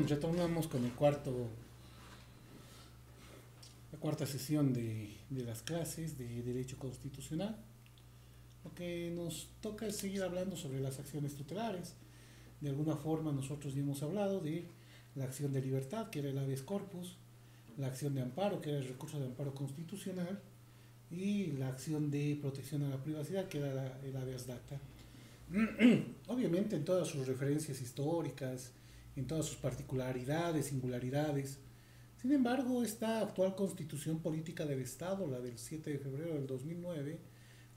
Retornamos con la cuarta sesión de las clases de Derecho Constitucional. Lo que nos toca es seguir hablando sobre las acciones tutelares. De alguna forma nosotros ya hemos hablado de la acción de libertad, que era el habeas corpus, la acción de amparo, que era el recurso de amparo constitucional, y la acción de protección a la privacidad, que era el habeas data. Obviamente en todas sus referencias históricas, en todas sus particularidades, singularidades. Sin embargo, esta actual constitución política del Estado, la del 7 de febrero del 2009,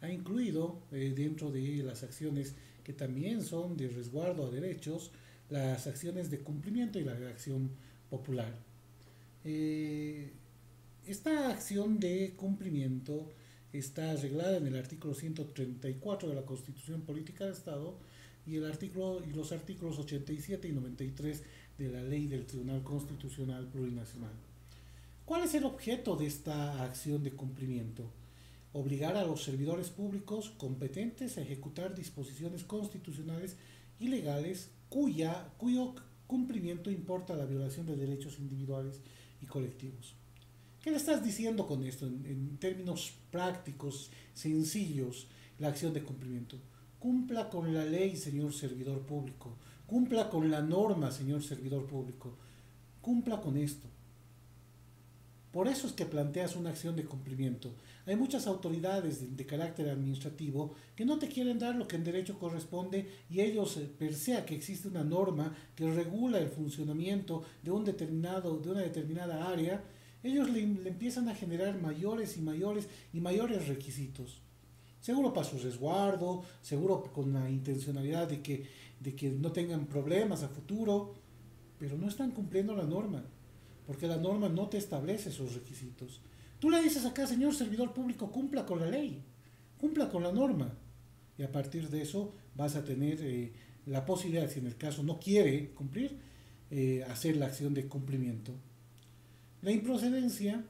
ha incluido dentro de las acciones que también son de resguardo a derechos, las acciones de cumplimiento y la acción popular. Eh, Esta acción de cumplimiento está arreglada en el artículo 134 de la Constitución Política del Estado y los artículos 87 y 93 de la Ley del Tribunal Constitucional Plurinacional. ¿Cuál es el objeto de esta acción de cumplimiento? Obligar a los servidores públicos competentes a ejecutar disposiciones constitucionales y legales cuyo cumplimiento importa la violación de derechos individuales y colectivos. ¿Qué le estás diciendo con esto en términos prácticos, sencillos, la acción de cumplimiento? Cumpla con la ley, señor servidor público. Cumpla con la norma, señor servidor público. Cumpla con esto. Por eso es que planteas una acción de cumplimiento. Hay muchas autoridades de carácter administrativo que no te quieren dar lo que en derecho corresponde y ellos, persea que existe una norma que regula el funcionamiento de de una determinada área, ellos le empiezan a generar mayores y mayores y mayores requisitos. Seguro para su resguardo, seguro con la intencionalidad de que no tengan problemas a futuro, pero no están cumpliendo la norma, porque la norma no te establece esos requisitos. Tú le dices acá, señor servidor público, cumpla con la ley, cumpla con la norma, y a partir de eso vas a tener la posibilidad, si en el caso no quiere cumplir, hacer la acción de cumplimiento. La improcedencia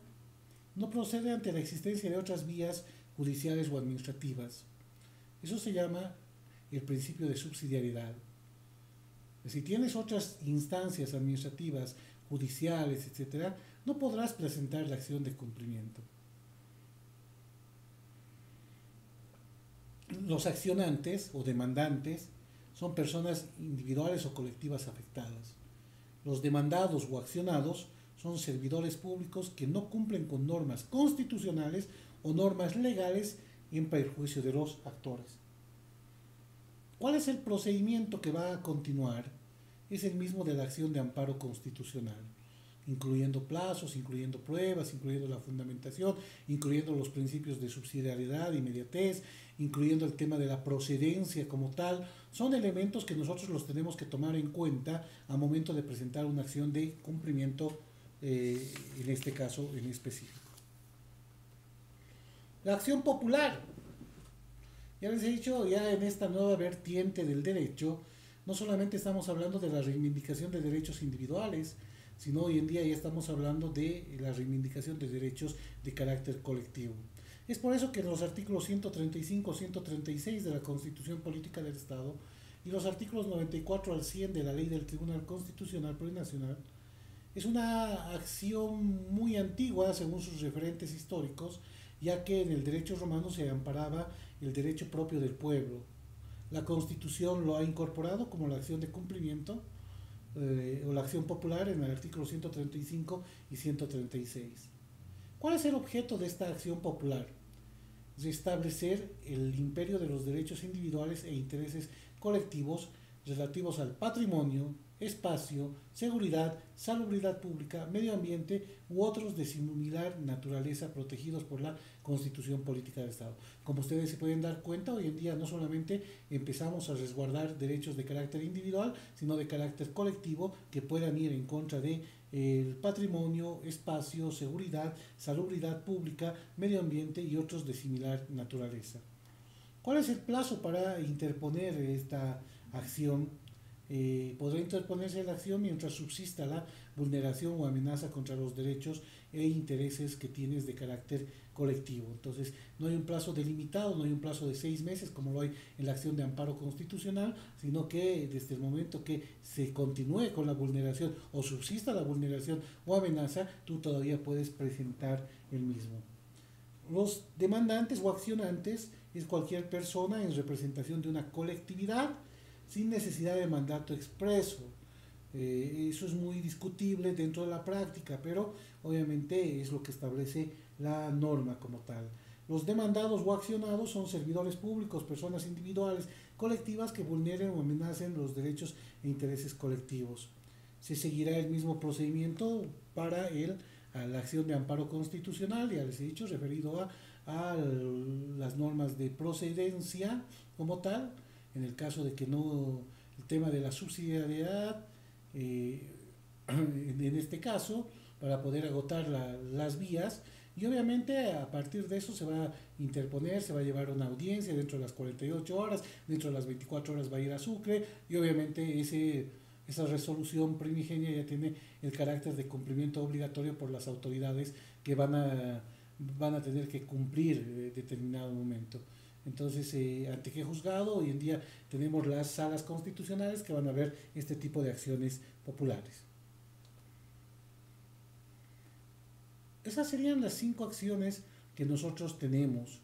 no procede ante la existencia de otras vías judiciales o administrativas. Eso se llama el principio de subsidiariedad. Si tienes otras instancias administrativas, judiciales, etcétera, no podrás presentar la acción de cumplimiento. Los accionantes o demandantes son personas individuales o colectivas afectadas. Los demandados o accionados son servidores públicos que no cumplen con normas constitucionales o normas legales en perjuicio de los actores. ¿Cuál es el procedimiento que va a continuar? Es el mismo de la acción de amparo constitucional, incluyendo plazos, incluyendo pruebas, incluyendo la fundamentación, incluyendo los principios de subsidiariedad, inmediatez, incluyendo el tema de la procedencia como tal. Son elementos que nosotros los tenemos que tomar en cuenta al momento de presentar una acción de cumplimiento, en este caso en específico. La acción popular. Ya les he dicho, ya en esta nueva vertiente del derecho, no solamente estamos hablando de la reivindicación de derechos individuales, sino hoy en día ya estamos hablando de la reivindicación de derechos de carácter colectivo. Es por eso que en los artículos 135, 136 de la Constitución Política del Estado y los artículos 94 al 100 de la Ley del Tribunal Constitucional Plurinacional es una acción muy antigua según sus referentes históricos, ya que en el derecho romano se amparaba el derecho propio del pueblo. La Constitución lo ha incorporado como la acción de cumplimiento o la acción popular en el artículo 135 y 136. ¿Cuál es el objeto de esta acción popular? Restablecer el imperio de los derechos individuales e intereses colectivos relativos al patrimonio, espacio, seguridad, salubridad pública, medio ambiente u otros de similar naturaleza protegidos por la Constitución Política del Estado. Como ustedes se pueden dar cuenta, hoy en día no solamente empezamos a resguardar derechos de carácter individual, sino de carácter colectivo que puedan ir en contra de el patrimonio, espacio, seguridad, salubridad pública, medio ambiente y otros de similar naturaleza. ¿Cuál es el plazo para interponer esta acción? podrá interponerse la acción mientras subsista la vulneración o amenaza contra los derechos e intereses que tienes de carácter colectivo. Entonces, no hay un plazo delimitado, no hay un plazo de 6 meses como lo hay en la acción de amparo constitucional, sino que desde el momento que se continúe con la vulneración o subsista la vulneración o amenaza, tú todavía puedes presentar el mismo. Los demandantes o accionantes es cualquier persona en representación de una colectividad sin necesidad de mandato expreso. Eso es muy discutible dentro de la práctica, pero obviamente es lo que establece la norma como tal. Los demandados o accionados son servidores públicos, personas individuales, colectivas que vulneren o amenacen los derechos e intereses colectivos. Se seguirá el mismo procedimiento para la acción de amparo constitucional, ya les he dicho, referido a las normas de procedencia como tal, en el caso de que no, el tema de la subsidiariedad, en este caso, para poder agotar las vías, y obviamente a partir de eso se va a interponer, se va a llevar una audiencia dentro de las 48 horas, dentro de las 24 horas va a ir a Sucre, y obviamente esa resolución primigenia ya tiene el carácter de cumplimiento obligatorio por las autoridades que van a tener que cumplir determinado momento. Entonces, ¿ante qué juzgado? Hoy en día tenemos las salas constitucionales que van a ver este tipo de acciones populares. Esas serían las 5 acciones que nosotros tenemos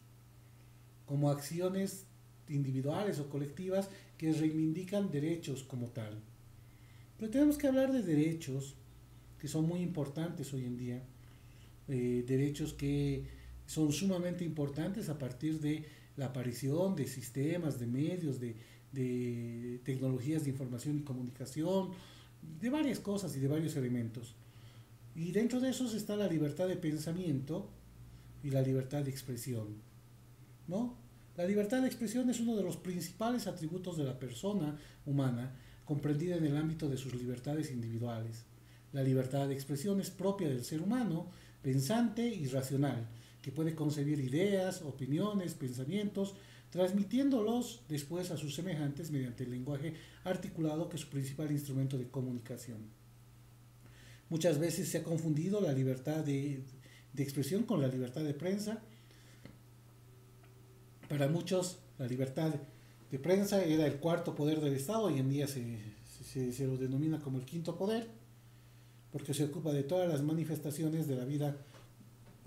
como acciones individuales o colectivas que reivindican derechos como tal. Pero tenemos que hablar de derechos que son muy importantes hoy en día, derechos que son sumamente importantes a partir de la aparición de sistemas, de medios, de tecnologías de información y comunicación, de varias cosas y de varios elementos. Y dentro de esos está la libertad de pensamiento y la libertad de expresión, ¿no? La libertad de expresión es uno de los principales atributos de la persona humana, comprendida en el ámbito de sus libertades individuales. La libertad de expresión es propia del ser humano, pensante y racional, que puede concebir ideas, opiniones, pensamientos, transmitiéndolos después a sus semejantes mediante el lenguaje articulado, que es su principal instrumento de comunicación. Muchas veces se ha confundido la libertad de expresión con la libertad de prensa. Para muchos, la libertad de prensa era el cuarto poder del Estado, hoy en día se lo denomina como el quinto poder, porque se ocupa de todas las manifestaciones de la vida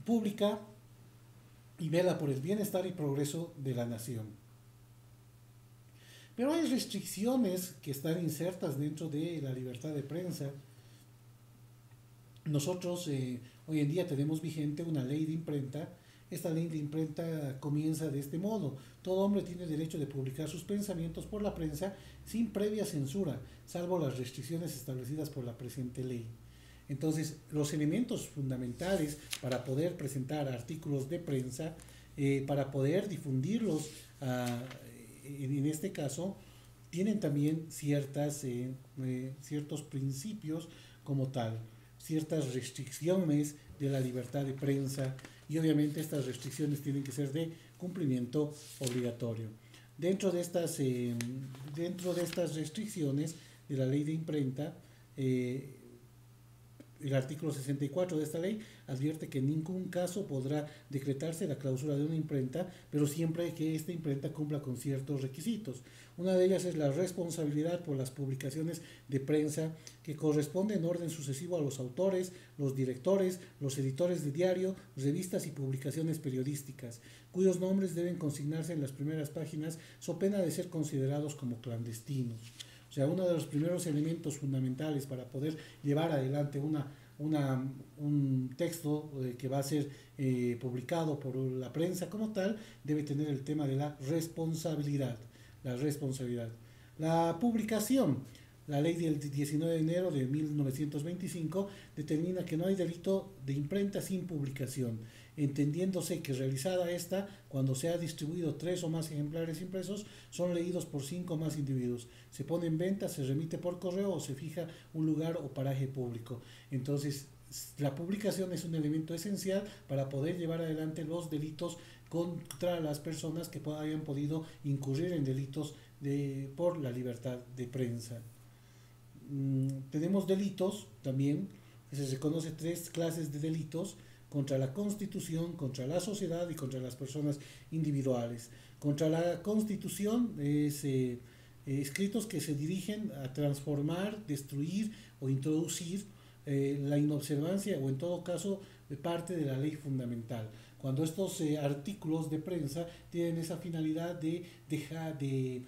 pública y vela por el bienestar y progreso de la nación. Pero hay restricciones que están insertas dentro de la libertad de prensa. Nosotros hoy en día tenemos vigente una ley de imprenta. Esta ley de imprenta comienza de este modo: todo hombre tiene derecho de publicar sus pensamientos por la prensa sin previa censura, salvo las restricciones establecidas por la presente ley. Entonces, los elementos fundamentales para poder presentar artículos de prensa, para poder difundirlos, en este caso, tienen también ciertos principios como tal, ciertas restricciones de la libertad de prensa, y obviamente estas restricciones tienen que ser de cumplimiento obligatorio. Dentro de estas restricciones de la ley de imprenta, el artículo 64 de esta ley advierte que en ningún caso podrá decretarse la clausura de una imprenta, pero siempre que esta imprenta cumpla con ciertos requisitos. Una de ellas es la responsabilidad por las publicaciones de prensa, que corresponde en orden sucesivo a los autores, los directores, los editores de diario, revistas y publicaciones periodísticas, cuyos nombres deben consignarse en las primeras páginas, so pena de ser considerados como clandestinos. O sea, uno de los primeros elementos fundamentales para poder llevar adelante un texto que va a ser publicado por la prensa como tal, debe tener el tema de la responsabilidad. La publicación. La ley del 19 de enero de 1925 determina que no hay delito de imprenta sin publicación, entendiéndose que realizada esta, cuando se ha distribuido 3 o más ejemplares impresos, son leídos por 5 o más individuos, se pone en venta, se remite por correo o se fija un lugar o paraje público. Entonces, la publicación es un elemento esencial para poder llevar adelante los delitos contra las personas que hayan podido incurrir en delitos por la libertad de prensa. tenemos delitos también, se reconoce tres clases de delitos: contra la Constitución, contra la sociedad y contra las personas individuales. Contra la Constitución es escritos que se dirigen a transformar, destruir o introducir la inobservancia o en todo caso parte de la ley fundamental. Cuando estos artículos de prensa tienen esa finalidad de dejar de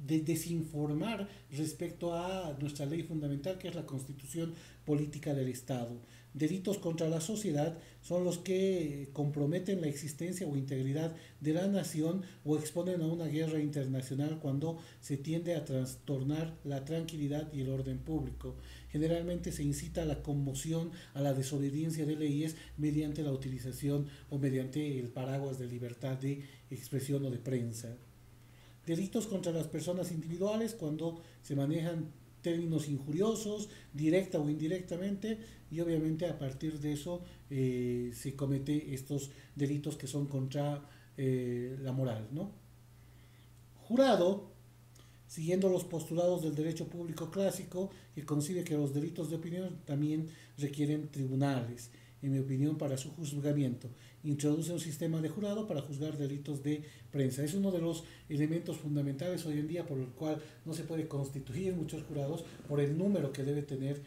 desinformar respecto a nuestra ley fundamental, que es la Constitución Política del Estado. Delitos contra la sociedad son los que comprometen la existencia o integridad de la nación o exponen a una guerra internacional cuando se tiende a trastornar la tranquilidad y el orden público. Generalmente se incita a la conmoción, a la desobediencia de leyes mediante la utilización o mediante el paraguas de libertad de expresión o de prensa. Delitos contra las personas individuales cuando se manejan términos injuriosos, directa o indirectamente, y obviamente a partir de eso se comete estos delitos que son contra la moral, ¿no? Jurado, siguiendo los postulados del derecho público clásico, que concibe que los delitos de opinión también requieren tribunales, en mi opinión, para su juzgamiento. Introduce un sistema de jurado para juzgar delitos de prensa. Es uno de los elementos fundamentales hoy en día por el cual no se puede constituir muchos jurados por el número que debe tener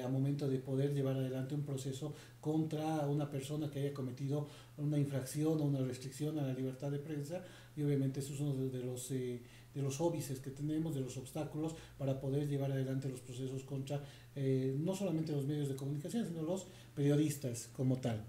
a momento de poder llevar adelante un proceso contra una persona que haya cometido una infracción o una restricción a la libertad de prensa, y obviamente eso es uno de los óbices que tenemos, de los obstáculos para poder llevar adelante los procesos contra no solamente los medios de comunicación, sino los periodistas como tal.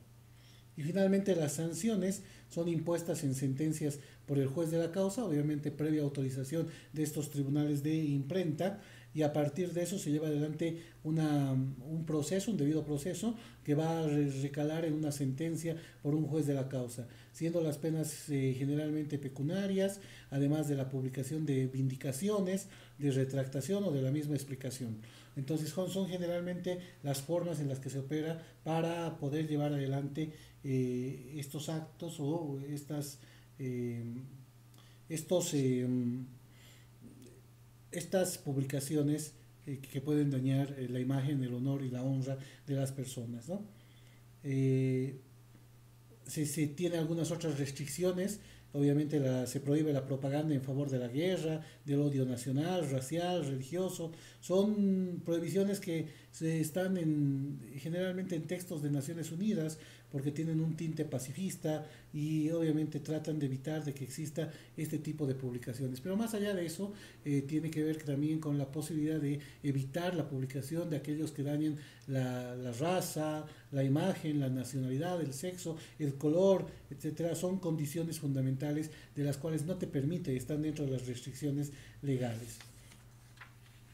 Y finalmente las sanciones son impuestas en sentencias por el juez de la causa, obviamente previa autorización de estos tribunales de imprenta, y a partir de eso se lleva adelante un proceso, un debido proceso, que va a recalar en una sentencia por un juez de la causa, siendo las penas generalmente pecuniarias, además de la publicación de vindicaciones, de retractación o de la misma explicación. Entonces son generalmente las formas en las que se opera para poder llevar adelante estos actos o estas publicaciones que pueden dañar la imagen, el honor y la honra de las personas, ¿no? Se tiene algunas otras restricciones. Obviamente se prohíbe la propaganda en favor de la guerra, del odio nacional, racial, religioso. Son prohibiciones que están generalmente en textos de Naciones Unidas, porque tienen un tinte pacifista y obviamente tratan de evitar de que exista este tipo de publicaciones. Pero más allá de eso, tiene que ver también con la posibilidad de evitar la publicación de aquellos que dañen la raza, la imagen, la nacionalidad, el sexo, el color, etcétera. Son condiciones fundamentales de las cuales no te permite, están dentro de las restricciones legales.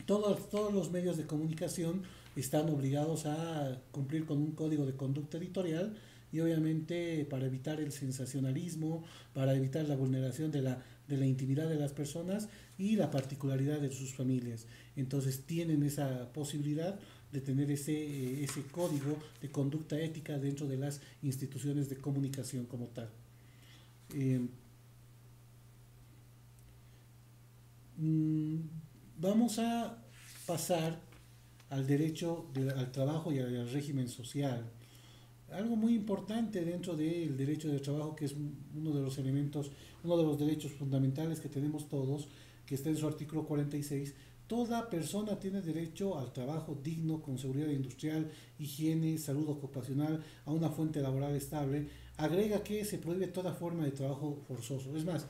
Todos los medios de comunicación están obligados a cumplir con un código de conducta editorial, y obviamente para evitar el sensacionalismo, para evitar la vulneración de la intimidad de las personas y la particularidad de sus familias. Entonces tienen esa posibilidad de tener ese código de conducta ética dentro de las instituciones de comunicación como tal. Vamos a pasar al derecho al trabajo y al régimen social. Algo muy importante dentro del derecho del trabajo, que es uno de los elementos, uno de los derechos fundamentales que tenemos todos, que está en su artículo 46, toda persona tiene derecho al trabajo digno, con seguridad industrial, higiene, salud ocupacional, a una fuente laboral estable. Agrega que se prohíbe toda forma de trabajo forzoso. Es más,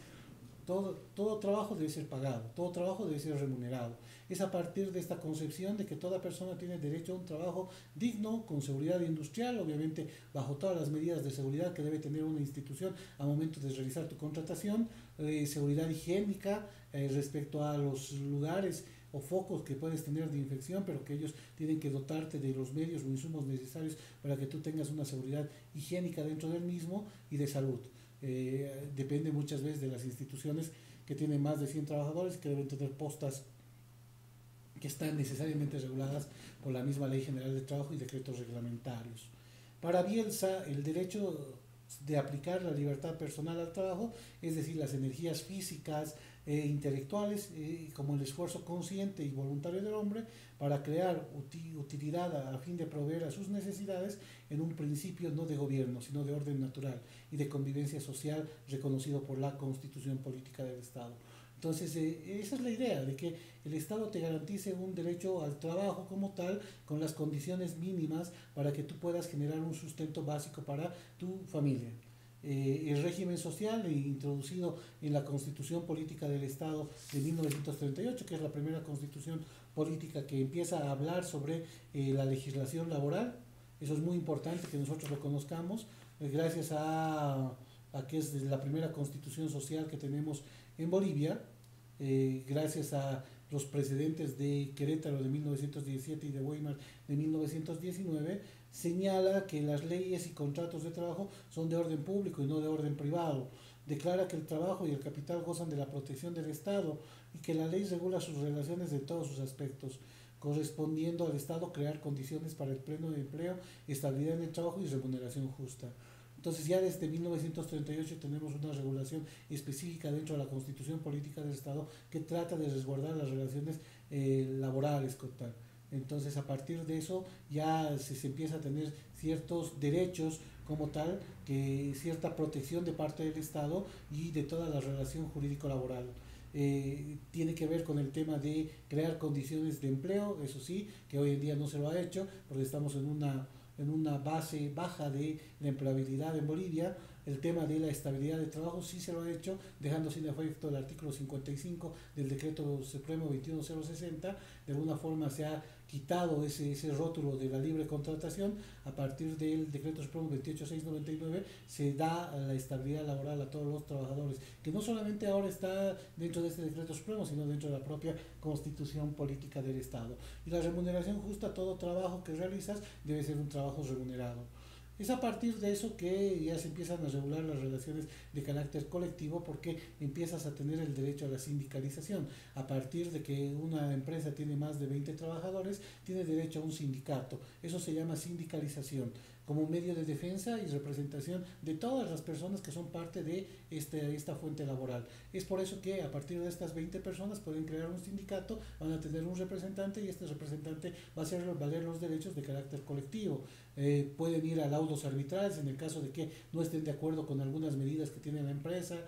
todo trabajo debe ser pagado, todo trabajo debe ser remunerado. Es a partir de esta concepción de que toda persona tiene derecho a un trabajo digno, con seguridad industrial, obviamente bajo todas las medidas de seguridad que debe tener una institución al momento de realizar tu contratación, seguridad higiénica respecto a los lugares o focos que puedes tener de infección, pero que ellos tienen que dotarte de los medios o insumos necesarios para que tú tengas una seguridad higiénica dentro del mismo, y de salud. Depende muchas veces de las instituciones que tienen más de 100 trabajadores, que deben tener postas que están necesariamente reguladas por la misma Ley General de Trabajo y decretos reglamentarios. Para Bielsa, el derecho de aplicar la libertad personal al trabajo, es decir, las energías físicas, intelectuales, como el esfuerzo consciente y voluntario del hombre para crear utilidad a fin de proveer a sus necesidades en un principio no de gobierno, sino de orden natural y de convivencia social reconocido por la Constitución Política del Estado. Entonces, esa es la idea, de que el Estado te garantice un derecho al trabajo como tal, con las condiciones mínimas para que tú puedas generar un sustento básico para tu familia. El régimen social introducido en la Constitución Política del Estado de 1938, que es la primera constitución política que empieza a hablar sobre la legislación laboral. Eso es muy importante que nosotros lo conozcamos, gracias a que es la primera constitución social que tenemos en Bolivia, gracias a los precedentes de Querétaro de 1917 y de Weimar de 1919, señala que las leyes y contratos de trabajo son de orden público y no de orden privado. Declara que el trabajo y el capital gozan de la protección del Estado y que la ley regula sus relaciones en todos sus aspectos, correspondiendo al Estado crear condiciones para el pleno empleo, estabilidad en el trabajo y remuneración justa. Entonces ya desde 1938 tenemos una regulación específica dentro de la Constitución Política del Estado que trata de resguardar las relaciones laborales con tal. Entonces a partir de eso ya se empieza a tener ciertos derechos como tal, que cierta protección de parte del Estado y de toda la relación jurídico-laboral. Tiene que ver con el tema de crear condiciones de empleo, eso sí, que hoy en día no se lo ha hecho porque estamos en una base baja de la empleabilidad en Bolivia. El tema de la estabilidad de trabajo sí se lo ha hecho, dejando sin efecto el artículo 55 del decreto supremo 21060. De alguna forma se ha quitado ese rótulo de la libre contratación. A partir del decreto supremo 28699 se da la estabilidad laboral a todos los trabajadores, que no solamente ahora está dentro de este decreto supremo, sino dentro de la propia Constitución Política del Estado. Y la remuneración justa: todo trabajo que realizas debe ser un trabajo remunerado. Es a partir de eso que ya se empiezan a regular las relaciones de carácter colectivo, porque empiezas a tener el derecho a la sindicalización. A partir de que una empresa tiene más de 20 trabajadores, tiene derecho a un sindicato. Eso se llama sindicalización, como medio de defensa y representación de todas las personas que son parte de esta fuente laboral. Es por eso que a partir de estas 20 personas pueden crear un sindicato, van a tener un representante y este representante va a hacer valer los derechos de carácter colectivo. Pueden ir a laudos arbitrales en el caso de que no estén de acuerdo con algunas medidas que tiene la empresa.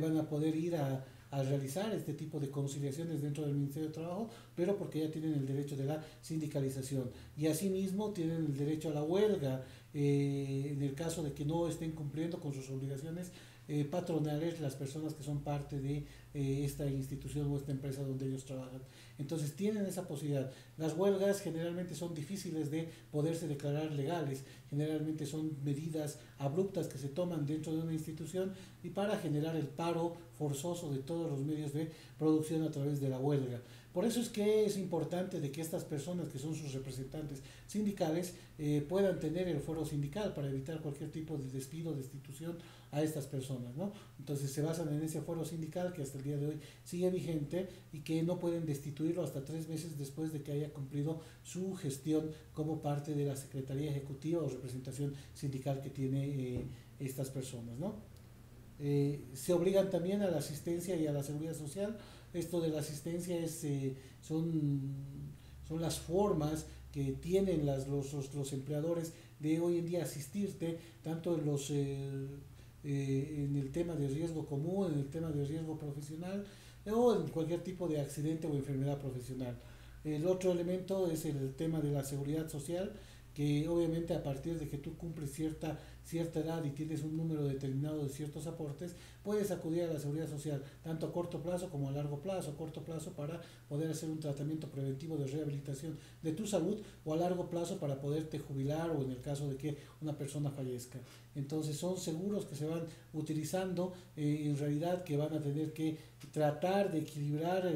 Van a poder ir a realizar este tipo de conciliaciones dentro del Ministerio de Trabajo, pero porque ya tienen el derecho de la sindicalización. Y asimismo tienen el derecho a la huelga en el caso de que no estén cumpliendo con sus obligaciones patronales las personas que son parte de esta institución o esta empresa donde ellos trabajan. Entonces tienen esa posibilidad. Las huelgas generalmente son difíciles de poderse declarar legales, generalmente son medidas abruptas que se toman dentro de una institución y para generar el paro forzoso de todos los medios de producción a través de la huelga. Por eso es que es importante de que estas personas que son sus representantes sindicales puedan tener el fuero sindical para evitar cualquier tipo de despido, destitución a estas personas, ¿no? Entonces se basan en ese fuero sindical que hasta el día de hoy sigue vigente y que no pueden destituirlo hasta 3 meses después de que haya cumplido su gestión como parte de la Secretaría Ejecutiva o representación sindical que tiene estas personas, ¿no? Se obligan también a la asistencia y a la seguridad social. Esto de la asistencia son las formas que tienen los empleadores de hoy en día asistirte, tanto en el tema de riesgo común, en el tema de riesgo profesional o en cualquier tipo de accidente o enfermedad profesional. El otro elemento es el tema de la seguridad social, que obviamente a partir de que tú cumples cierta edad y tienes un número determinado de ciertos aportes, puedes acudir a la seguridad social, tanto a corto plazo como a largo plazo. A corto plazo para poder hacer un tratamiento preventivo de rehabilitación de tu salud, o a largo plazo para poderte jubilar o en el caso de que una persona fallezca. Entonces son seguros que se van utilizando, en realidad que van a tener que tratar de equilibrar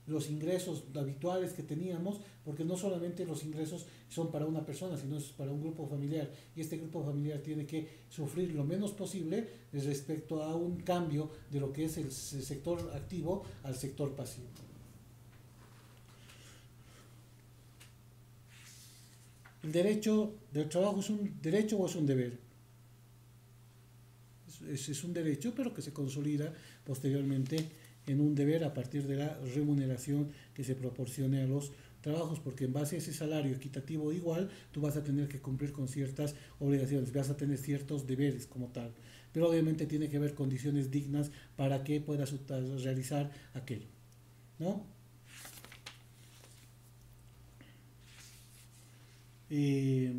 los ingresos habituales que teníamos, porque no solamente los ingresos son para una persona, sino es para un grupo familiar, y este grupo familiar tiene que sufrir lo menos posible respecto a un cambio de lo que es el sector activo al sector pasivo. ¿El derecho del trabajo es un derecho o es un deber? Es un derecho, pero que se consolida posteriormente en un deber a partir de la remuneración que se proporcione a los trabajos, porque en base a ese salario equitativo igual, tú vas a tener que cumplir con ciertas obligaciones, vas a tener ciertos deberes como tal, pero obviamente tiene que haber condiciones dignas para que puedas realizar aquello, ¿no? Eh,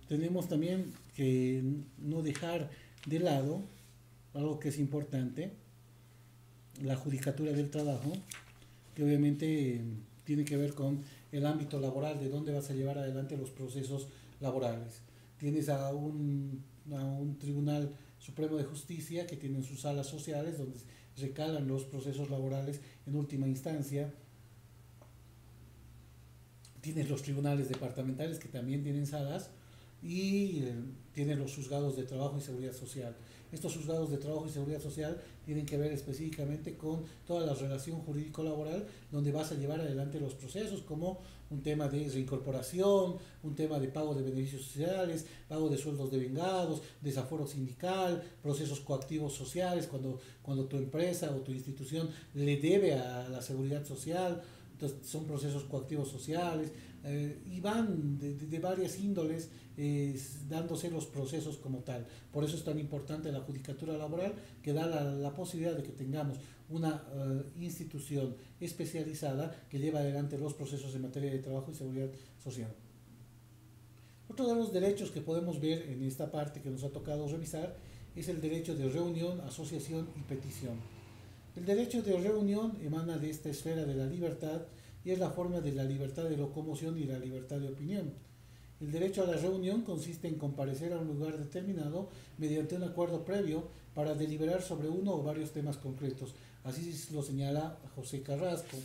tenemos también que no dejar de lado algo que es importante, la judicatura del trabajo, que obviamente tiene que ver con el ámbito laboral, de dónde vas a llevar adelante los procesos laborales. Tienes a un Tribunal Supremo de Justicia que tiene sus salas sociales donde recalan los procesos laborales en última instancia. Tienes los tribunales departamentales que también tienen salas y tienes los juzgados de trabajo y seguridad social. Estos juzgados de trabajo y seguridad social tienen que ver específicamente con toda la relación jurídico-laboral donde vas a llevar adelante los procesos, como un tema de reincorporación, un tema de pago de beneficios sociales, pago de sueldos de vengados, desaforo sindical, procesos coactivos sociales, cuando tu empresa o tu institución le debe a la seguridad social. Entonces son procesos coactivos sociales y van de varias índoles dándose los procesos como tal. Por eso es tan importante la judicatura laboral, que da la posibilidad de que tengamos una institución especializada que lleva adelante los procesos en materia de trabajo y seguridad social. Otro de los derechos que podemos ver en esta parte que nos ha tocado revisar es el derecho de reunión, asociación y petición. El derecho de reunión emana de esta esfera de la libertad y es la forma de la libertad de locomoción y la libertad de opinión. El derecho a la reunión consiste en comparecer a un lugar determinado mediante un acuerdo previo para deliberar sobre uno o varios temas concretos. Así lo señala José Carrasco.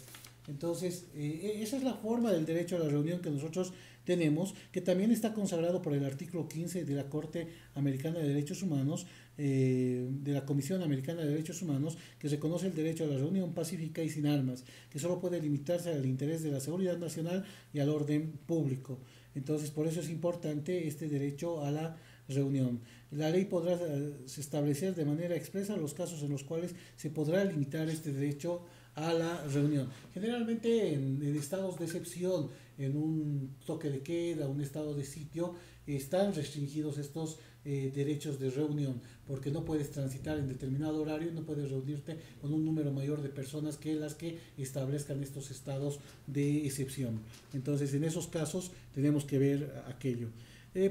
Entonces, esa es la forma del derecho a la reunión que nosotros tenemos, que también está consagrado por el artículo 15 de la Corte Americana de Derechos Humanos, de la Comisión Americana de Derechos Humanos, que reconoce el derecho a la reunión pacífica y sin armas, que solo puede limitarse al interés de la seguridad nacional y al orden público. Entonces, por eso es importante este derecho a la reunión. La ley podrá establecer de manera expresa los casos en los cuales se podrá limitar este derecho a la reunión. Generalmente en estados de excepción, en un toque de queda, un estado de sitio, están restringidos estos derechos de reunión, porque no puedes transitar en determinado horario, no puedes reunirte con un número mayor de personas que las que establezcan estos estados de excepción. Entonces, en esos casos tenemos que ver aquello.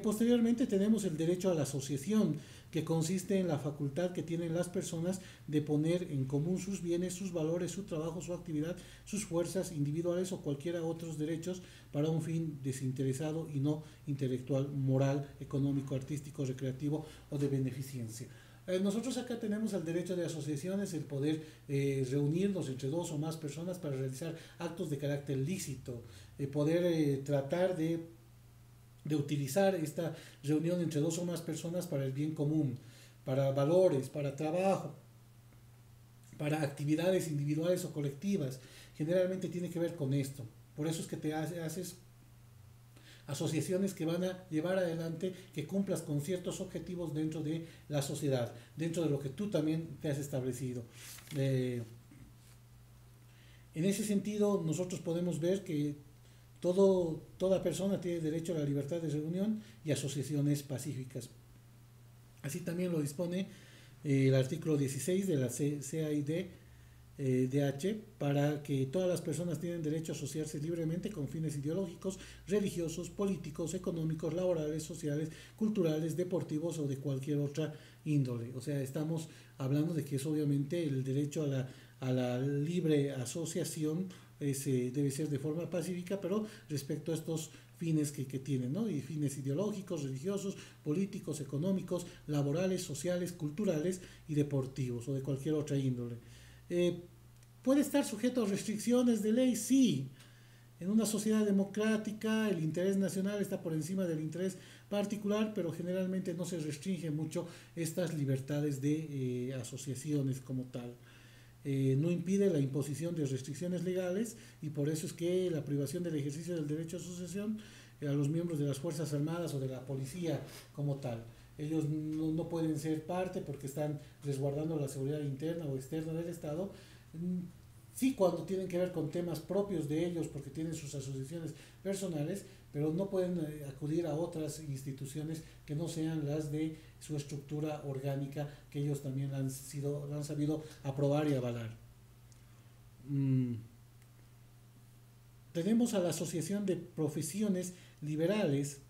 Posteriormente tenemos el derecho a la asociación, que consiste en la facultad que tienen las personas de poner en común sus bienes, sus valores, su trabajo, su actividad, sus fuerzas individuales o cualquiera otros derechos para un fin desinteresado y no intelectual, moral, económico, artístico, recreativo o de beneficencia. Nosotros acá tenemos el derecho de asociaciones, el poder reunirnos entre dos o más personas para realizar actos de carácter lícito, poder tratar de utilizar esta reunión entre dos o más personas para el bien común, para valores, para trabajo, para actividades individuales o colectivas. Generalmente tiene que ver con esto. Por eso es que te haces asociaciones que van a llevar adelante que cumplas con ciertos objetivos dentro de la sociedad, dentro de lo que tú también te has establecido. En ese sentido, nosotros podemos ver que toda persona tiene derecho a la libertad de reunión y asociaciones pacíficas. Así también lo dispone el artículo 16 de la CID DH, para que todas las personas tienen derecho a asociarse libremente con fines ideológicos, religiosos, políticos, económicos, laborales, sociales, culturales, deportivos o de cualquier otra índole. O sea, estamos hablando de que es obviamente el derecho a la libre asociación debe ser de forma pacífica, pero respecto a estos fines que tienen, ¿no? Y fines ideológicos, religiosos, políticos, económicos, laborales, sociales, culturales y deportivos o de cualquier otra índole. ¿Puede estar sujeto a restricciones de ley? Sí. En una sociedad democrática el interés nacional está por encima del interés particular, pero generalmente no se restringe mucho estas libertades de asociaciones como tal. no impide la imposición de restricciones legales y por eso es que la privación del ejercicio del derecho a asociación a los miembros de las Fuerzas Armadas o de la policía como tal. Ellos no pueden ser parte porque están resguardando la seguridad interna o externa del Estado. Sí, cuando tienen que ver con temas propios de ellos, porque tienen sus asociaciones personales, pero no pueden acudir a otras instituciones que no sean las de su estructura orgánica, que ellos también han sabido aprobar y avalar. Mm, Tenemos a la Asociación de Profesiones Liberales,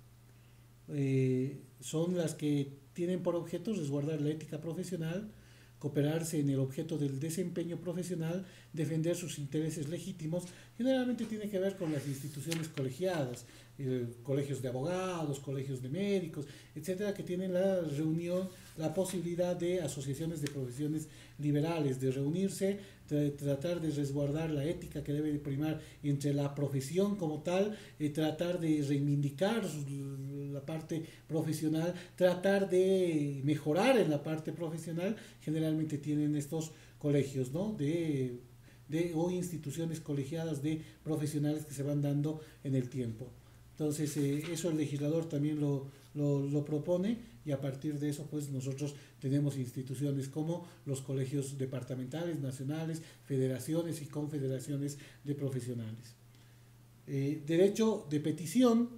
son las que tienen por objeto resguardar la ética profesional, cooperarse en el objeto del desempeño profesional, defender sus intereses legítimos. Generalmente tiene que ver con las instituciones colegiadas, colegios de abogados, colegios de médicos, etcétera, que tienen la reunión, la posibilidad de asociaciones de profesiones liberales, de reunirse, tratar de resguardar la ética que debe de primar entre la profesión como tal, tratar de reivindicar la parte profesional, tratar de mejorar en la parte profesional. Generalmente tienen estos colegios, ¿no? O instituciones colegiadas de profesionales que se van dando en el tiempo. Entonces, eso el legislador también lo propone y a partir de eso, pues nosotros tenemos instituciones como los colegios departamentales, nacionales, federaciones y confederaciones de profesionales. Derecho de petición.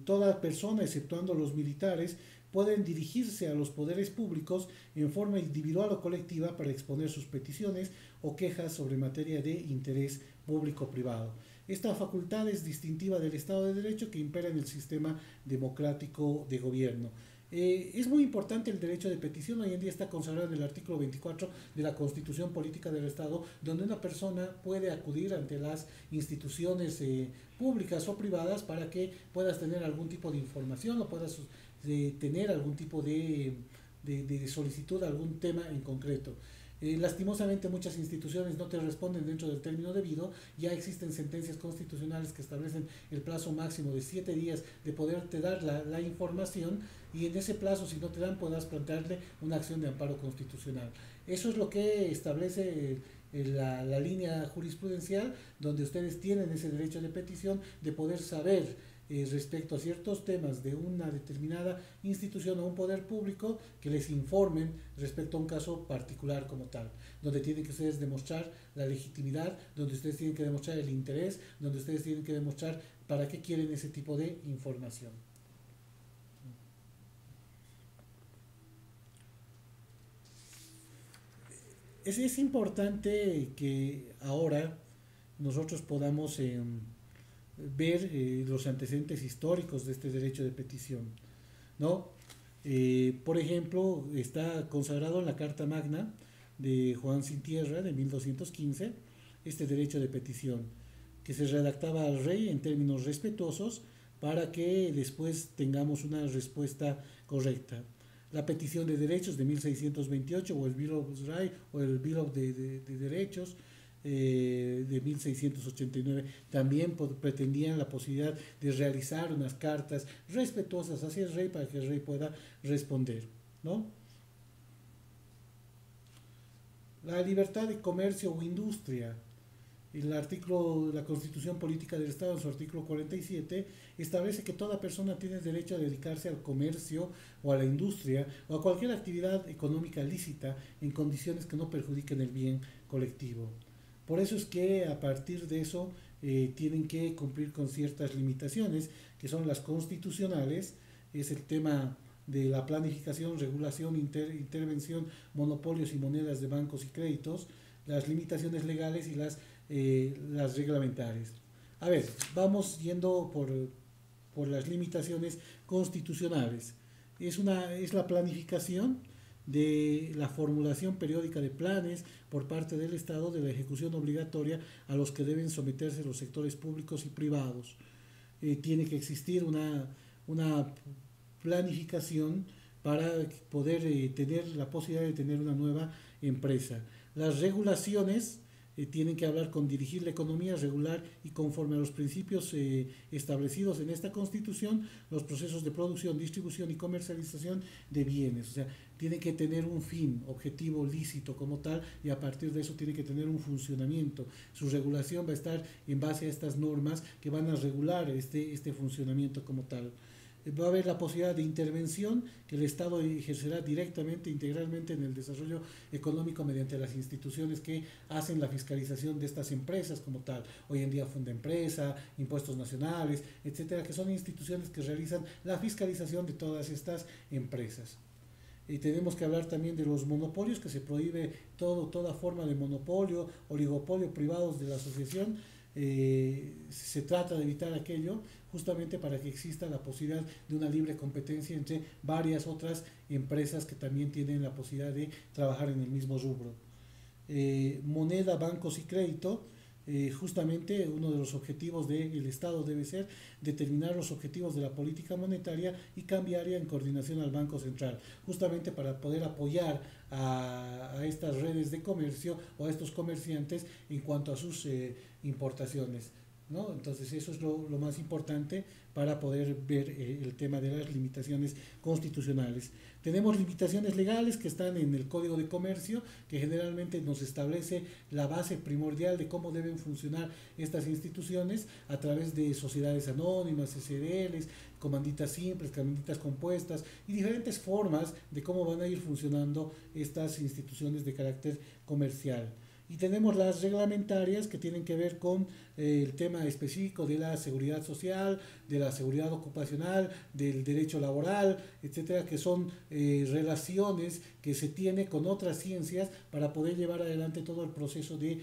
Toda persona, exceptuando los militares, pueden dirigirse a los poderes públicos en forma individual o colectiva para exponer sus peticiones o quejas sobre materia de interés público-privado. Esta facultad es distintiva del Estado de Derecho que impera en el sistema democrático de gobierno. Es muy importante el derecho de petición, hoy en día está consagrado en el artículo 24 de la Constitución Política del Estado, donde una persona puede acudir ante las instituciones públicas o privadas para que puedas tener algún tipo de información o puedas tener algún tipo de solicitud, algún tema en concreto. Lastimosamente muchas instituciones no te responden dentro del término debido. Ya existen sentencias constitucionales que establecen el plazo máximo de 7 días de poderte dar la información y en ese plazo, si no te dan, puedas plantearle una acción de amparo constitucional. Eso es lo que establece la línea jurisprudencial, donde ustedes tienen ese derecho de petición de poder saber respecto a ciertos temas de una determinada institución o un poder público, que les informen respecto a un caso particular como tal, donde tienen que ustedes demostrar la legitimidad, donde ustedes tienen que demostrar el interés, donde ustedes tienen que demostrar para qué quieren ese tipo de información. Es importante que ahora nosotros podamos ver los antecedentes históricos de este derecho de petición, ¿no? Por ejemplo, está consagrado en la Carta Magna de Juan Sin Tierra de 1215 este derecho de petición, que se redactaba al rey en términos respetuosos para que después tengamos una respuesta correcta. La petición de derechos de 1628 o el Bill of Rights o el Bill of de Derechos de 1689 también pretendían la posibilidad de realizar unas cartas respetuosas hacia el rey para que el rey pueda responder, ¿no? La libertad de comercio o industria. El artículo de la Constitución Política del Estado, en su artículo 47, establece que toda persona tiene derecho a dedicarse al comercio o a la industria o a cualquier actividad económica lícita en condiciones que no perjudiquen el bien colectivo. Por eso es que a partir de eso tienen que cumplir con ciertas limitaciones, que son las constitucionales, es el tema de la planificación, regulación, intervención, monopolios y monedas de bancos y créditos, las limitaciones legales y las reglamentarias. A ver, vamos yendo por las limitaciones constitucionales. Es la planificación de la formulación periódica de planes por parte del Estado de la ejecución obligatoria a los que deben someterse los sectores públicos y privados. Tiene que existir una planificación para poder tener la posibilidad de tener una nueva empresa. Las regulaciones tienen que hablar con dirigir la economía, regular y conforme a los principios establecidos en esta Constitución, los procesos de producción, distribución y comercialización de bienes. O sea, tiene que tener un fin, objetivo lícito como tal, y a partir de eso tiene que tener un funcionamiento. Su regulación va a estar en base a estas normas que van a regular este funcionamiento como tal. Va a haber la posibilidad de intervención que el Estado ejercerá directamente, integralmente en el desarrollo económico mediante las instituciones que hacen la fiscalización de estas empresas como tal. Hoy en día Fundempresa, impuestos nacionales, etcétera, que son instituciones que realizan la fiscalización de todas estas empresas. Y tenemos que hablar también de los monopolios, que se prohíbe toda forma de monopolio, oligopolio privados de la asociación. Se trata de evitar aquello justamente para que exista la posibilidad de una libre competencia entre varias otras empresas que también tienen la posibilidad de trabajar en el mismo rubro. Moneda, bancos y crédito. Justamente uno de los objetivos del Estado debe ser determinar los objetivos de la política monetaria y cambiaria en coordinación al Banco Central, justamente para poder apoyar a estas redes de comercio o a estos comerciantes en cuanto a sus importaciones, ¿no? Entonces eso es lo más importante para poder ver el tema de las limitaciones constitucionales. Tenemos limitaciones legales que están en el Código de Comercio, que generalmente nos establece la base primordial de cómo deben funcionar estas instituciones a través de sociedades anónimas, SRLs, comanditas simples, comanditas compuestas y diferentes formas de cómo van a ir funcionando estas instituciones de carácter comercial. Y tenemos las reglamentarias que tienen que ver con el tema específico de la seguridad social, de la seguridad ocupacional, del derecho laboral, etcétera, que son relaciones que se tiene con otras ciencias para poder llevar adelante todo el proceso de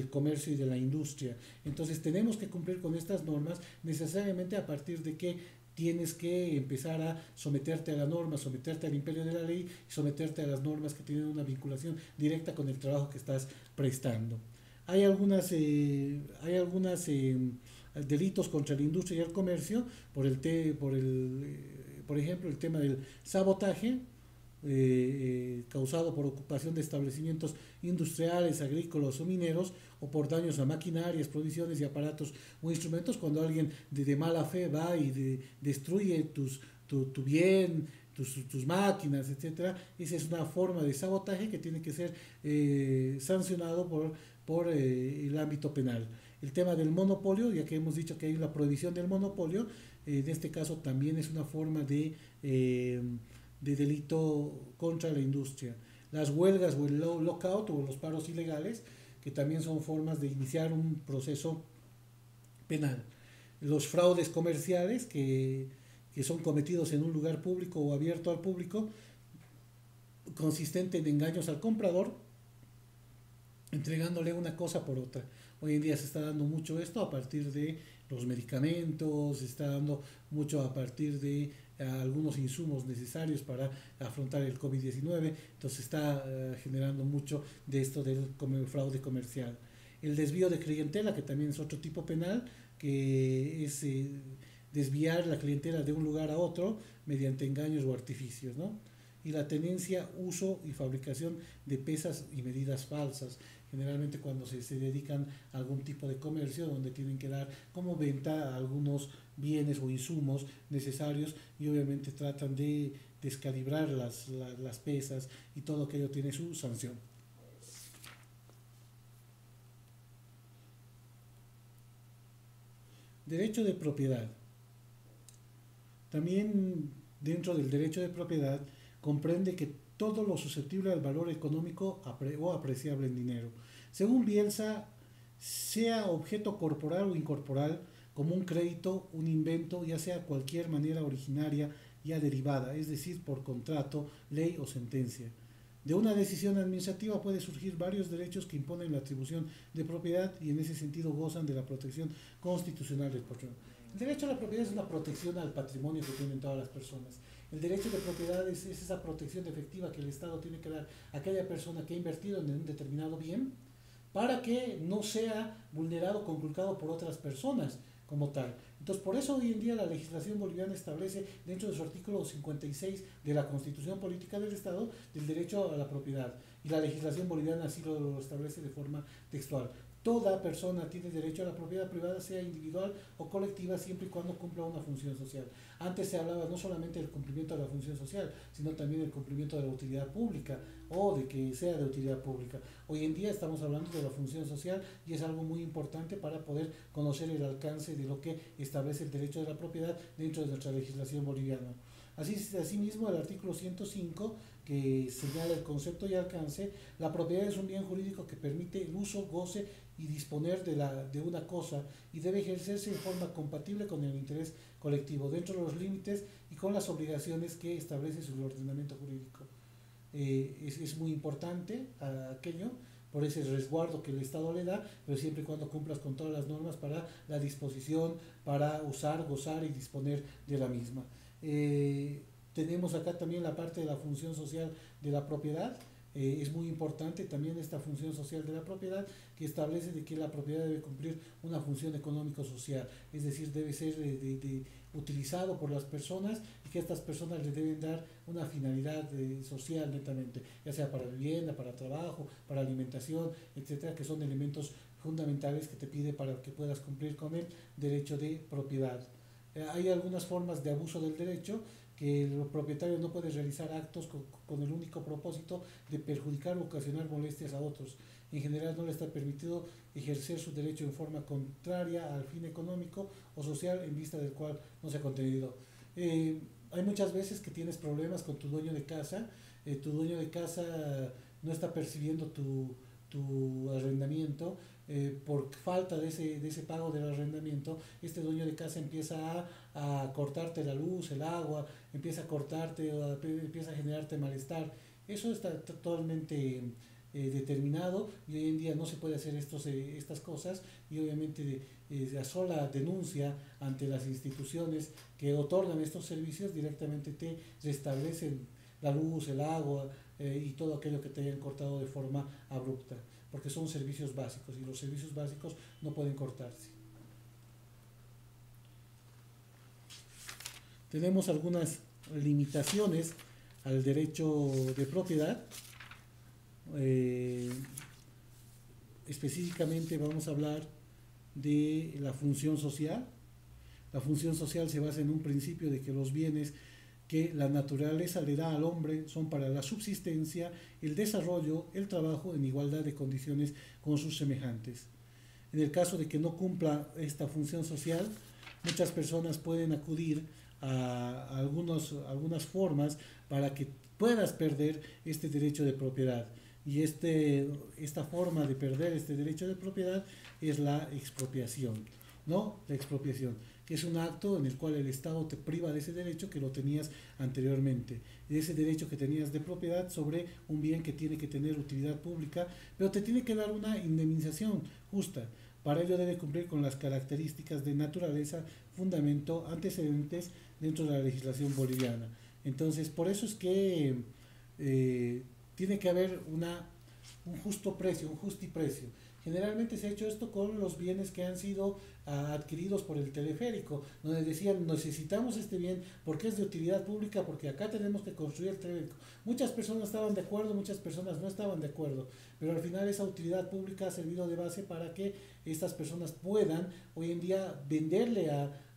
comercio y de la industria. Entonces tenemos que cumplir con estas normas necesariamente a partir de que tienes que empezar a someterte a la norma, someterte al imperio de la ley, y someterte a las normas que tienen una vinculación directa con el trabajo que estás prestando. Hay algunas delitos contra la industria y el comercio por ejemplo, el tema del sabotaje, causado por ocupación de establecimientos industriales, agrícolas o mineros, o por daños a maquinarias, provisiones y aparatos o instrumentos, cuando alguien de mala fe va y destruye tu bien, tus máquinas, etcétera. Esa es una forma de sabotaje que tiene que ser sancionado por el ámbito penal. El tema del monopolio, ya que hemos dicho que hay la prohibición del monopolio, en este caso también es una forma de delito contra la industria. Las huelgas o el lockout o los paros ilegales, que también son formas de iniciar un proceso penal. Los fraudes comerciales que son cometidos en un lugar público o abierto al público, consistente en engaños al comprador, entregándole una cosa por otra. Hoy en día se está dando mucho esto a partir de los medicamentos, se está dando mucho a partir de algunos insumos necesarios para afrontar el COVID-19, entonces está generando mucho de esto del fraude comercial. El desvío de clientela, que también es otro tipo penal, que es desviar la clientela de un lugar a otro mediante engaños o artificios, ¿no? Y la tenencia, uso y fabricación de pesas y medidas falsas, generalmente cuando se dedican a algún tipo de comercio donde tienen que dar como venta algunos bienes o insumos necesarios y obviamente tratan de descalibrar las pesas y todo aquello tiene su sanción. Derecho de propiedad. También dentro del derecho de propiedad comprende que todo lo susceptible al valor económico o apreciable en dinero, según Bielsa, sea objeto corporal o incorporal, como un crédito, un invento, ya sea cualquier manera originaria ya derivada, es decir, por contrato, ley o sentencia. De una decisión administrativa puede surgir varios derechos que imponen la atribución de propiedad y en ese sentido gozan de la protección constitucional del patrimonio. El derecho a la propiedad es una protección al patrimonio que tienen todas las personas. El derecho de propiedad es esa protección efectiva que el Estado tiene que dar a aquella persona que ha invertido en un determinado bien para que no sea vulnerado o conculcado por otras personas como tal. Entonces, por eso hoy en día la legislación boliviana establece dentro de su artículo 56 de la Constitución Política del Estado el derecho a la propiedad. Y la legislación boliviana así lo establece de forma textual. Toda persona tiene derecho a la propiedad privada, sea individual o colectiva, siempre y cuando cumpla una función social. Antes se hablaba no solamente del cumplimiento de la función social, sino también del cumplimiento de la utilidad pública o de que sea de utilidad pública. Hoy en día estamos hablando de la función social y es algo muy importante para poder conocer el alcance de lo que establece el derecho de la propiedad dentro de nuestra legislación boliviana. Asimismo, el artículo 105, que señala el concepto y alcance, la propiedad es un bien jurídico que permite el uso, goce y disponer de una cosa y debe ejercerse en forma compatible con el interés colectivo, dentro de los límites y con las obligaciones que establece su ordenamiento jurídico. Es muy importante aquello por ese resguardo que el Estado le da, pero siempre y cuando cumplas con todas las normas para la disposición, para usar, gozar y disponer de la misma. Tenemos acá también la parte de la función social de la propiedad. Es muy importante también esta función social de la propiedad, que establece de que la propiedad debe cumplir una función económico-social, es decir, debe ser utilizado por las personas y que estas personas le deben dar una finalidad social netamente, ya sea para vivienda, para trabajo, para alimentación, etcétera, que son elementos fundamentales que te pide para que puedas cumplir con el derecho de propiedad. Hay algunas formas de abuso del derecho, que el propietario no puede realizar actos con el único propósito de perjudicar o ocasionar molestias a otros. En general no le está permitido ejercer su derecho en forma contraria al fin económico o social en vista del cual no se ha contenido. Hay muchas veces que tienes problemas con tu dueño de casa, tu dueño de casa no está percibiendo tu arrendamiento, por falta de ese pago del arrendamiento, este dueño de casa empieza a cortarte la luz, el agua, empieza a cortarte, empieza a generarte malestar. Eso está totalmente determinado y hoy en día no se puede hacer estas cosas y obviamente la sola denuncia ante las instituciones que otorgan estos servicios directamente te restablecen la luz, el agua y todo aquello que te hayan cortado de forma abrupta, porque son servicios básicos y los servicios básicos no pueden cortarse. Tenemos algunas limitaciones al derecho de propiedad. Específicamente vamos a hablar de la función social. La función social se basa en un principio de que los bienes que la naturaleza le da al hombre son para la subsistencia, el desarrollo, el trabajo en igualdad de condiciones con sus semejantes. En el caso de que no cumpla esta función social, muchas personas pueden acudir a algunas formas para que puedas perder este derecho de propiedad. Y esta forma de perder este derecho de propiedad es la expropiación, ¿no? La expropiación, que es un acto en el cual el Estado te priva de ese derecho que lo tenías anteriormente, de ese derecho que tenías de propiedad sobre un bien que tiene que tener utilidad pública, pero te tiene que dar una indemnización justa. Para ello debe cumplir con las características de naturaleza, fundamento, antecedentes dentro de la legislación boliviana. Entonces, por eso es que tiene que haber un justo precio, un justiprecio. Generalmente se ha hecho esto con los bienes que han sido adquiridos por el teleférico, donde decían necesitamos este bien porque es de utilidad pública, porque acá tenemos que construir el teleférico. Muchas personas estaban de acuerdo, muchas personas no estaban de acuerdo, pero al final esa utilidad pública ha servido de base para que estas personas puedan hoy en día venderle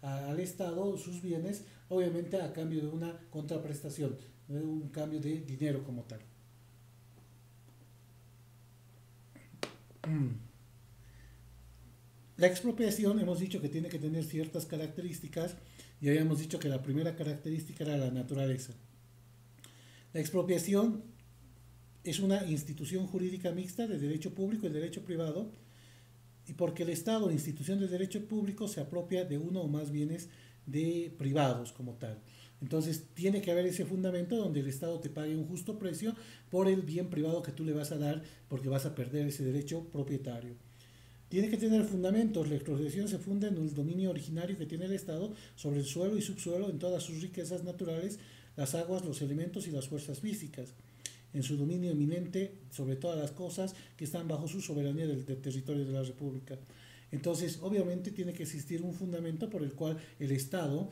al Estado sus bienes, obviamente a cambio de una contraprestación, de un cambio de dinero como tal. La expropiación hemos dicho que tiene que tener ciertas características y habíamos dicho que la primera característica era la naturaleza. La expropiación es una institución jurídica mixta de derecho público y derecho privado, y porque el Estado, institución de derecho público, se apropia de uno o más bienes de privados como tal. Entonces tiene que haber ese fundamento donde el Estado te pague un justo precio por el bien privado que tú le vas a dar, porque vas a perder ese derecho propietario. Tiene que tener fundamentos. La expropiación se funda en el dominio originario que tiene el Estado sobre el suelo y subsuelo en todas sus riquezas naturales, las aguas, los elementos y las fuerzas físicas, en su dominio eminente sobre todas las cosas que están bajo su soberanía del territorio de la República. Entonces, obviamente tiene que existir un fundamento por el cual el Estado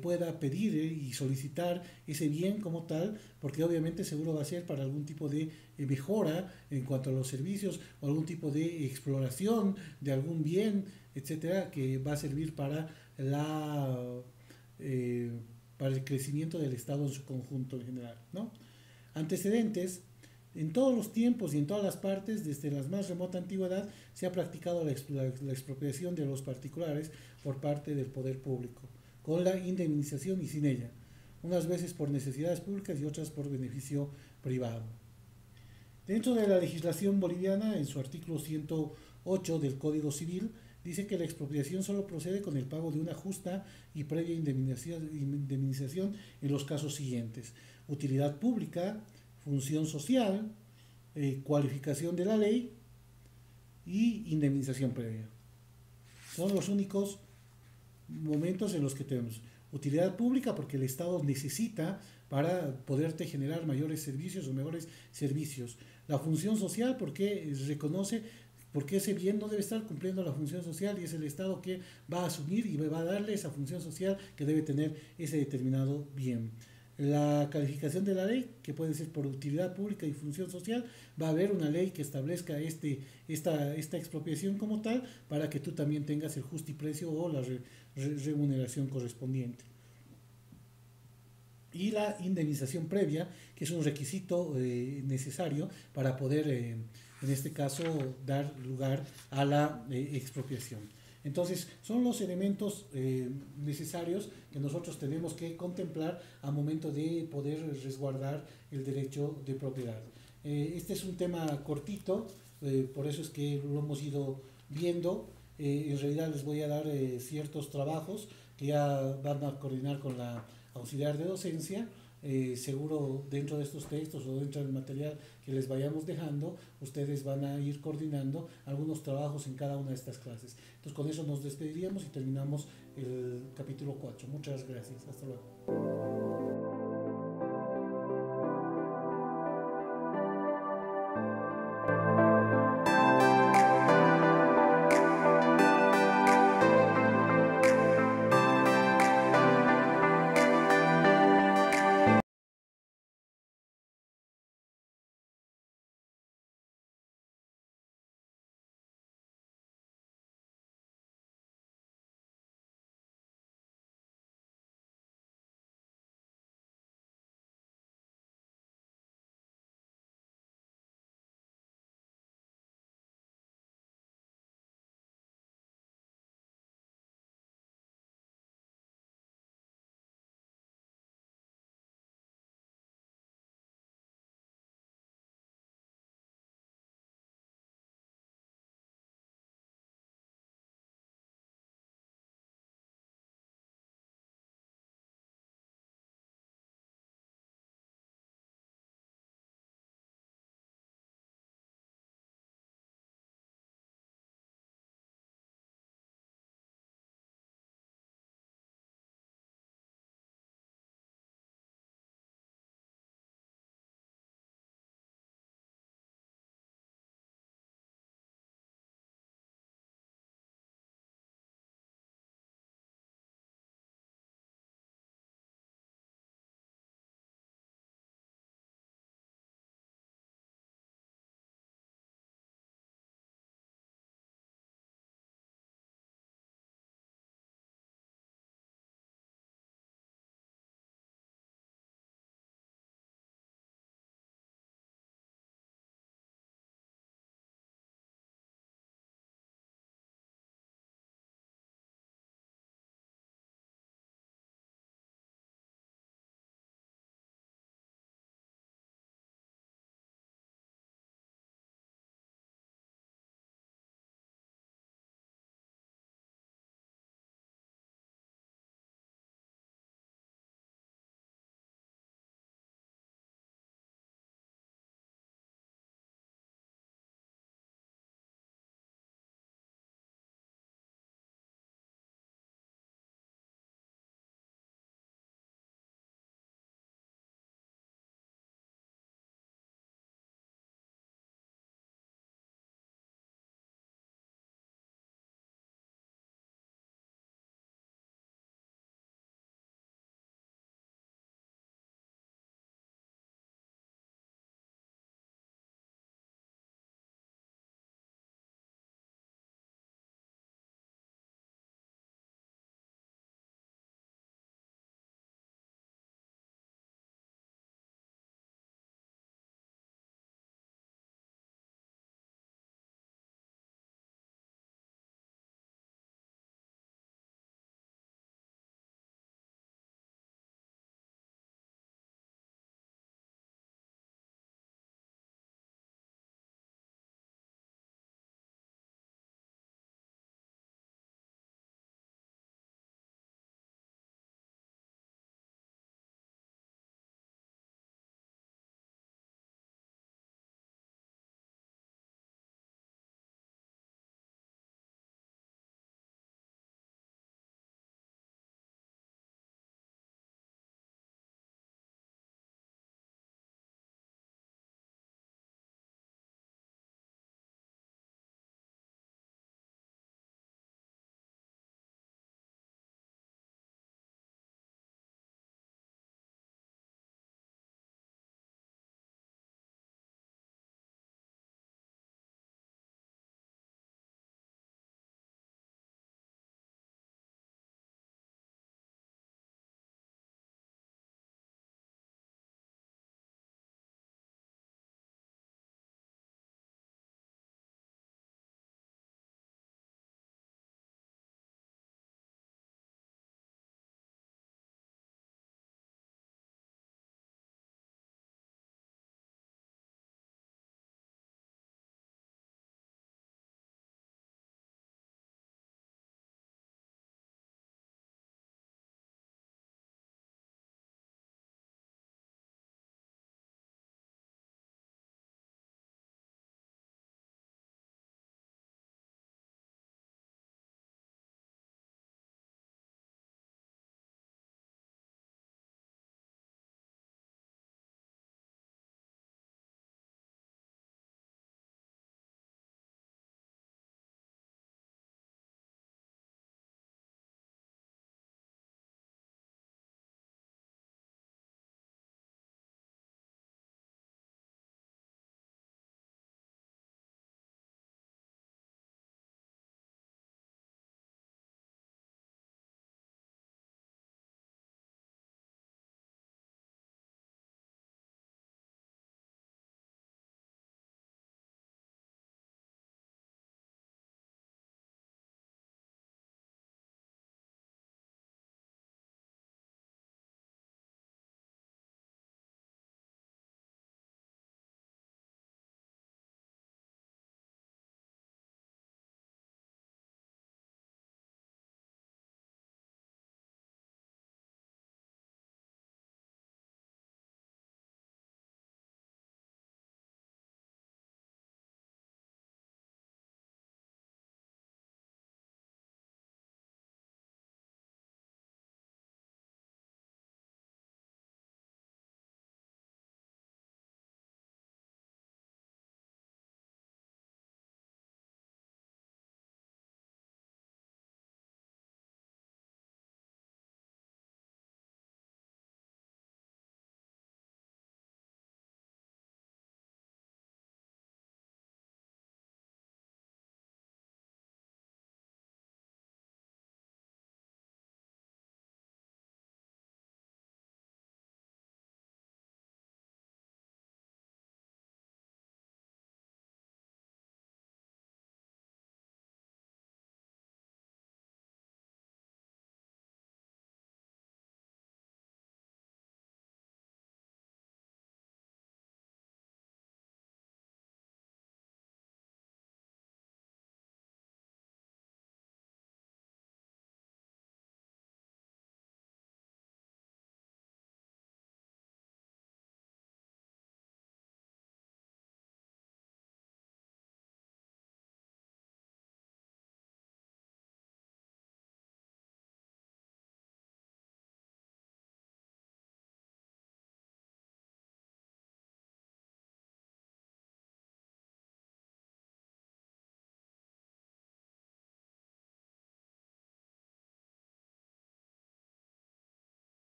pueda pedir y solicitar ese bien como tal, porque obviamente seguro va a ser para algún tipo de mejora en cuanto a los servicios o algún tipo de exploración de algún bien, etcétera, que va a servir eh, para el crecimiento del Estado en su conjunto en general, ¿no? Antecedentes. En todos los tiempos y en todas las partes, desde la más remota antigüedad, se ha practicado la expropiación de los particulares por parte del poder público, con la indemnización y sin ella, unas veces por necesidades públicas y otras por beneficio privado. Dentro de la legislación boliviana, en su artículo 108 del Código Civil, dice que la expropiación solo procede con el pago de una justa y previa indemnización en los casos siguientes: utilidad pública, función social, cualificación de la ley y indemnización previa. Son los únicos momentos en los que tenemos utilidad pública, porque el Estado necesita para poderte generar mayores servicios o mejores servicios. La función social, porque reconoce porque ese bien no debe estar cumpliendo la función social y es el Estado que va a asumir y va a darle esa función social que debe tener ese determinado bien. La calificación de la ley, que puede ser por utilidad pública y función social, va a haber una ley que establezca esta expropiación como tal para que tú también tengas el justiprecio o la remuneración correspondiente. Y la indemnización previa, que es un requisito necesario para poder, en este caso, dar lugar a la expropiación. Entonces, son los elementos necesarios que nosotros tenemos que contemplar al momento de poder resguardar el derecho de propiedad. Este es un tema cortito, por eso es que lo hemos ido viendo. En realidad les voy a dar ciertos trabajos que ya van a coordinar con la auxiliar de docencia. Seguro dentro de estos textos o dentro del material que les vayamos dejando, ustedes van a ir coordinando algunos trabajos en cada una de estas clases. Entonces con eso nos despediríamos y terminamos el capítulo 4. Muchas gracias. Hasta luego.